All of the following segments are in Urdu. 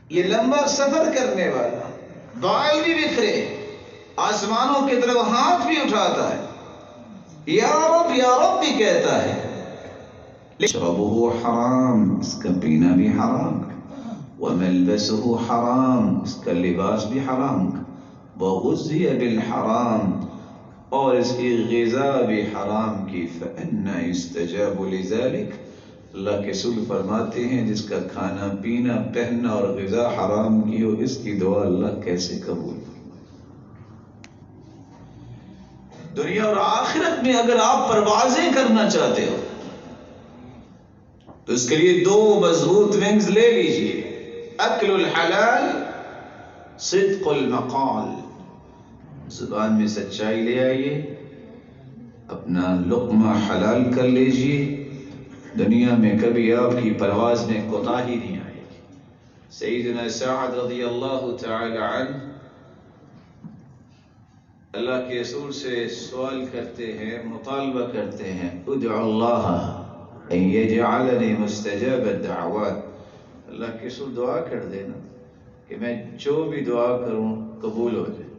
یہ لمبا سفر کرنے والا، بال بھی بکھرے، آسمانوں کی طرف ہاتھ بھی اٹھاتا ہے، یا رب بھی کہتا ہے، شربه حرام، اس کا پینا بھی حرام، وملبسه حرام، اس کا لباس بھی حرام، وغذی بالحرام، اور اس کی غذا بھی حرام کی، فَأَنَّا يُسْتَجَابُ لِذَلِكَ، اللہ کے رسول فرماتے ہیں جس کا کھانا پینا پہننا اور غذا حرام کی ہو، اس کی دعا اللہ کیسے قبول؟ دنیا اور آخرت میں اگر آپ پروازیں کرنا چاہتے ہو تو اس کے لیے 2 مضبوط ونگز لے لیجئے، اکل الحلال، صدق المقال، زبان میں سچائی لے آئیے، اپنا لقمہ حلال کر لیجئے، دنیا میں کبھی آپ کی پرواز میں کوتاہی نہیں آئے گی۔ سیدنا سعد رضی اللہ تعالی عنہ اللہ کے رسول سے سوال کرتے ہیں، مطالبہ کرتے ہیں، ادعو اللہ ان یجعلنی مستجاب الدعوات، اللہ کے رسول دعا کر دینا کہ میں جو بھی دعا کروں قبول ہو جائے۔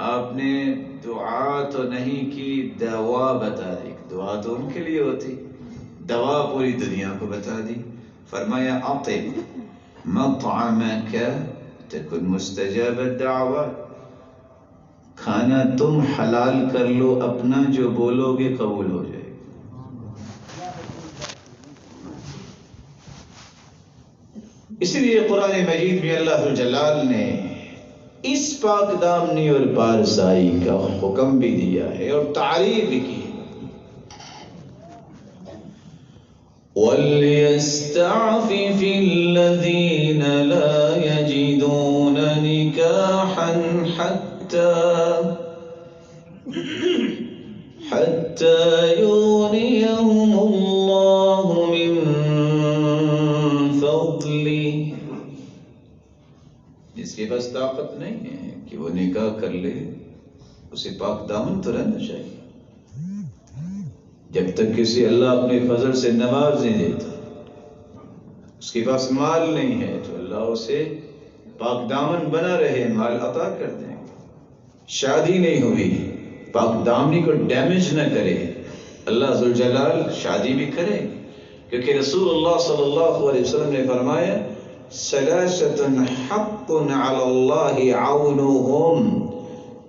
آپ نے دعا تو نہیں کی، دعا بتا دی، دعا تو ان کے لیے ہوتی، دوا پوری دنیا کو بتا دی۔ فرمایا اطعم مطعمک تکن مستجاب الدعوات، کھانا تم حلال کر لو اپنا، جو بولو گے قبول ہو جائے گا۔ اسی لیے قرآن مجید میں اللہ جلال نے اس پاک دامنی اور پارسائی کا حکم بھی دیا ہے اور تعریف بھی کی ہے۔ وَلْيَسْتَعْفِفِ الَّذِينَ لَا يَجِدُونَ نِكَاحًا حَتَّى يُغْنِيَهُمُ اللَّهُ مِن فَضْلِهِ، جس کے پاس طاقت نہیں ہے کہ وہ نکاح کر لے، اسے پاک دامن تو رہنا چاہیے۔ جب تک کسی اللہ اپنے فضل سے نواز نہیں دیتا، اس کے پاس مال نہیں ہے تو اللہ اسے پاک دامن بنا رہے، مال عطا کر دیں گے۔ شادی نہیں ہوئی، پاک دامنی کو ڈیمیج نہ کرے، اللہ ذوالجلال شادی بھی کرے، کیونکہ رسول اللہ صلی اللہ علیہ وسلم نے فرمایا ثلاثة حق علی اللہ عونهم،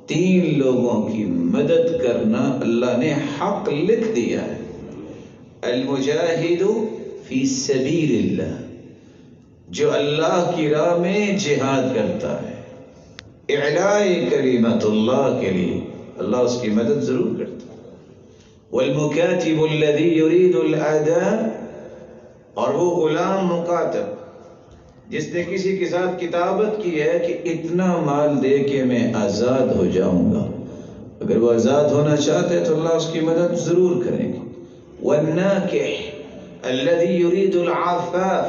3 لوگوں کی مدد کرنا اللہ نے حق لکھ دیا ہے۔ المجاہد فی سبیل اللہ، جو اللہ کی راہ میں جہاد کرتا ہے، اعلاء کلمت اللہ کے لیے، اللہ اس کی مدد ضرور کرتا ہے۔ والمکاتب الذی یرید الاداء، اور وہ غلام مکاتب جس نے کسی کے ساتھ کتابت کی ہے کہ اتنا مال دے کے میں آزاد ہو جاؤں گا، اگر وہ آزاد ہونا چاہتے ہیں تو اللہ اس کی مدد ضرور کریں گے۔ والناکح الذی یرید العفاف،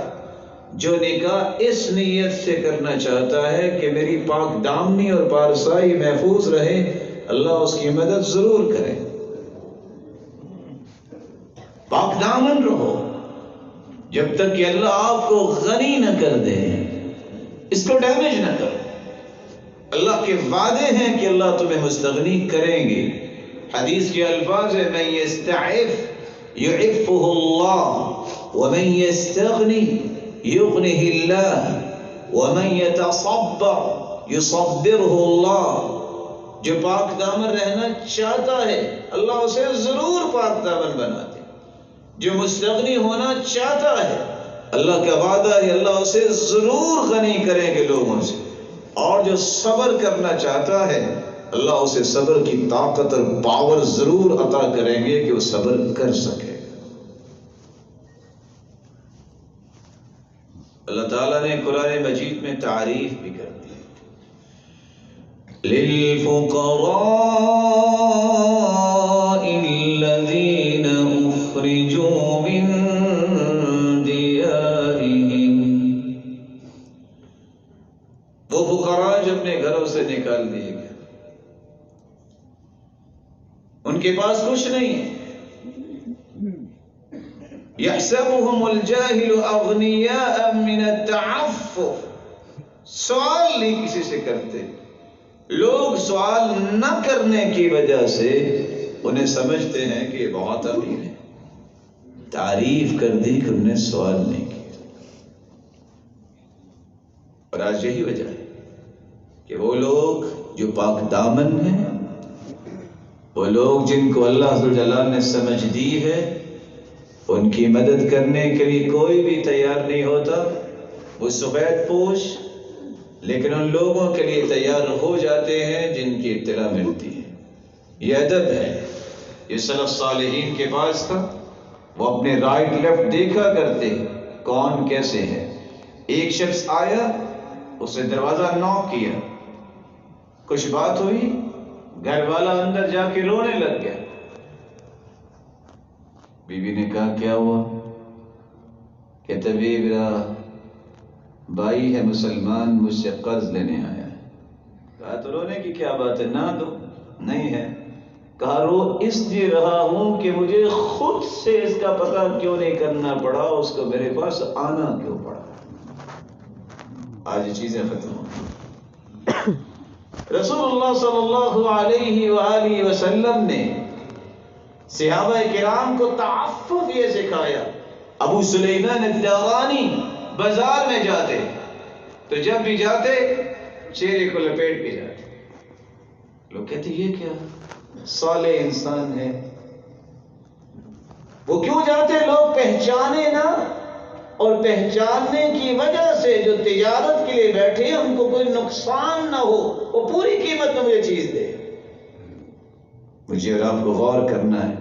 جو نکاح اس نیت سے کرنا چاہتا ہے کہ میری پاک دامنی اور پارسائی محفوظ رہے، اللہ اس کی مدد ضرور کرے۔ پاک دامن رہو جب تک کہ اللہ آپ کو غنی نہ کر دے، اس کو ڈیمیج نہ کرو۔ اللہ کے وعدے ہیں کہ اللہ تمہیں مستغنی کریں گے۔ حدیث کے الفاظ ہے من یستعف یعفہ اللہ ومن یستغنی یغنہ اللہ ومن یتصبر یصبرہ اللہ، جو پاک دامن رہنا چاہتا ہے اللہ اسے ضرور پاک دامن بنا دے، جو مستغنی ہونا چاہتا ہے اللہ کا وعدہ ہے اللہ اسے ضرور غنی کریں گے لوگوں سے، اور جو صبر کرنا چاہتا ہے اللہ اسے صبر کی طاقت اور پاور ضرور عطا کریں گے کہ وہ صبر کر سکے۔ اللہ تعالیٰ نے قرآن مجید میں تعریف بھی کر دی، لِلْفُقَرَاءِ الَّذِينَ أُخْرِجُوا مِن دِيَارِهِمْ، وہ فقراء جو اپنے گھروں سے نکال دیے گئے، ان کے پاس کچھ نہیں ہے، يحسبهم الجاهل أغنياء من التعفف، سوال نہیں کسی سے کرتے. لوگ سوال نہ کرنے کی وجہ سے انہیں سمجھتے ہیں کہ یہ بہت امیر ہے. تعریف کر دی کہ انہوں نے سوال نہیں کیا. اور آج یہی وجہ ہے کہ وہ لوگ جو پاک دامن ہیں، وہ لوگ جن کو اللہ عز و جل نے سمجھ دی ہے، ان کی مدد کرنے کے لیے کوئی بھی تیار نہیں ہوتا. وہ سفید پوش لیکن ان لوگوں کے لیے تیار ہو جاتے ہیں جن کی اطلاع ملتی ہے. یہ ادب ہے، یہ سلف صالحین کے پاس تھا. وہ اپنے رائٹ لیفٹ دیکھا کرتے کون کیسے ہے. ایک شخص آیا، اس نے دروازہ نوک کیا، کچھ بات ہوئی، گھر والا اندر جا کے رونے لگ گیا. بیوی نے کہا کیا ہوا؟ کہتے میرا بھائی ہے مسلمان، مجھ سے قرض لینے آیا ہے. کہا تو رونے کی کیا بات ہے، نہ دو. نہیں ہے. کہا رو اس لیے رہا ہوں کہ مجھے خود سے اس کا پتہ کیوں نہیں کرنا پڑا، اس کو میرے پاس آنا کیوں پڑا. آج یہ چیزیں ختم ہو گئی. رسول اللہ صلی اللہ علیہ وآلہ وسلم نے صحابہ کرام کو تعفف یہ سکھایا. ابو سلیمان الدارانی بازار میں جاتے تو جب بھی جاتے چہرے کو لپیٹ کے جاتے. لوگ کہتے یہ کیا صالح انسان ہے. وہ کیوں جاتے؟ لوگ پہچانے نہ، اور پہچاننے کی وجہ سے جو تجارت کے لیے بیٹھے ان کو کوئی نقصان نہ ہو، وہ پوری قیمت میں مجھے چیز دے. مجھے اور آپ کو غور کرنا ہے.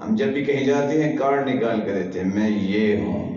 ہم جب بھی کہیں جاتے ہیں کارڈ نکال کر دیتے ہیں، میں یہ ہوں،